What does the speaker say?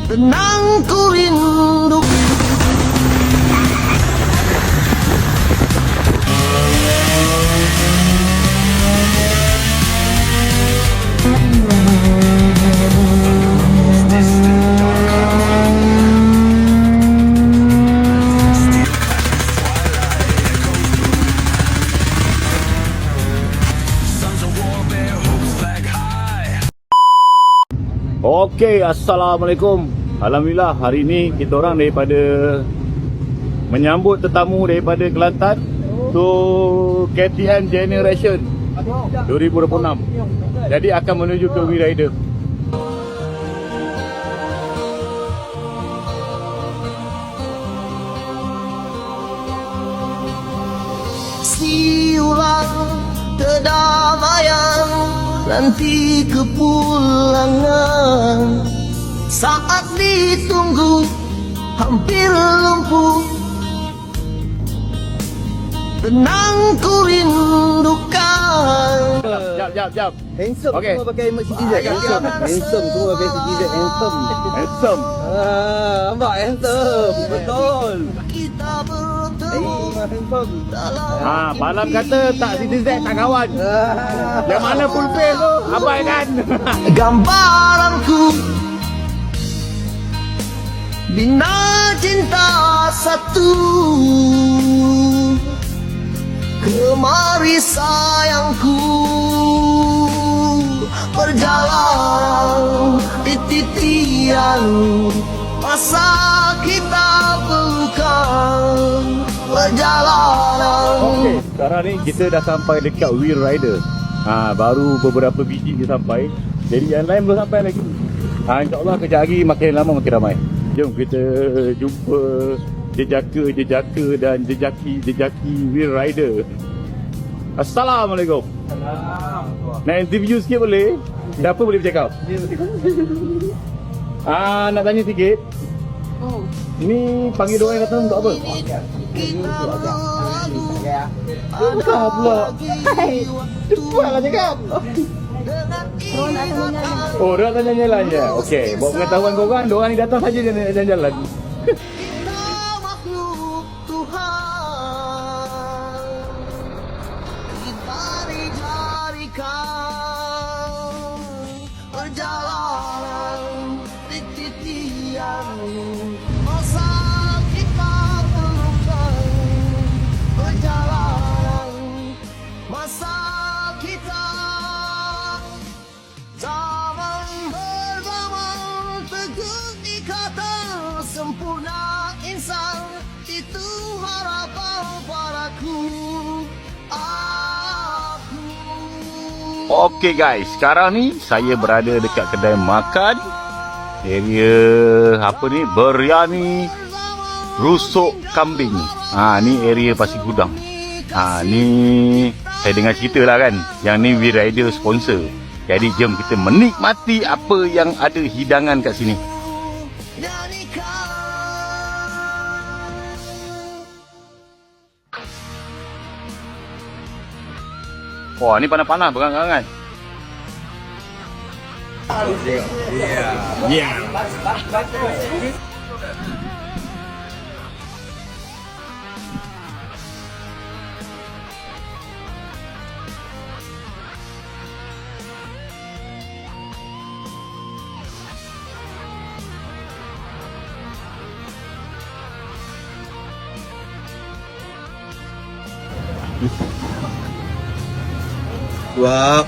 Tenang ku rindu. Okey, Assalamualaikum. Alhamdulillah, hari ni kita orang daripada menyambut tetamu daripada Kelantan to KTM Generation 2026. Jadi akan menuju ke Wheel Rider. Siulang kedamaian, nanti kepulangan. Saat ditunggu hampir lumpuh, tenang ku rindukan. Jap. Handsome Okey. semua pakai Mercedes. Handsome semua pakai Mercedes. Handsome. Nampak handsome. Betul. Kita bertemu Handsome. dalam Malam kata tak citizen tak kawan. Yang mana full face tu? Abaikan. gambaranku. Bina cinta satu, kemari sayangku. Perjalanan titian, masa kita pelukan. Perjalanan. Okey, sekarang ni kita dah sampai dekat Wheel Rider. Baru beberapa biji dia sampai. Jadi yang lain belum sampai lagi. InsyaAllah kejap lagi makin lama makin ramai. Jom kita jumpa jejaka dan jejaki Wheel Rider. Assalamualaikum. Nak interview sikit boleh? Siapa boleh bercakap? Nak tanya sikit. Ni panggil diorang yang datang untuk apa? Bukan pula. Cepatlah cakap. Oh, dia nak jalan-jalan je. Okey, buat pengetahuan korang, diorang ni datang saja jalan-jalan. Kita makhluk Tuhan, kita dijadikan perjalanan titian, masa kita perlukan. Perjalanan masa kita, zaman berzaman, teguh ikatan sempurna insan, itu harapan padaku. Okey guys, sekarang ni saya berada dekat kedai makan. Area apa ni? Biryani rusuk kambing. Ni area Pasir Gudang. Ni saya dengar cerita lah kan, yang ni Wheel Rider sponsor. Jadi jom kita menikmati apa yang ada hidangan kat sini. Wah, ni panas-panas berangan-angan. Yeah. Wah.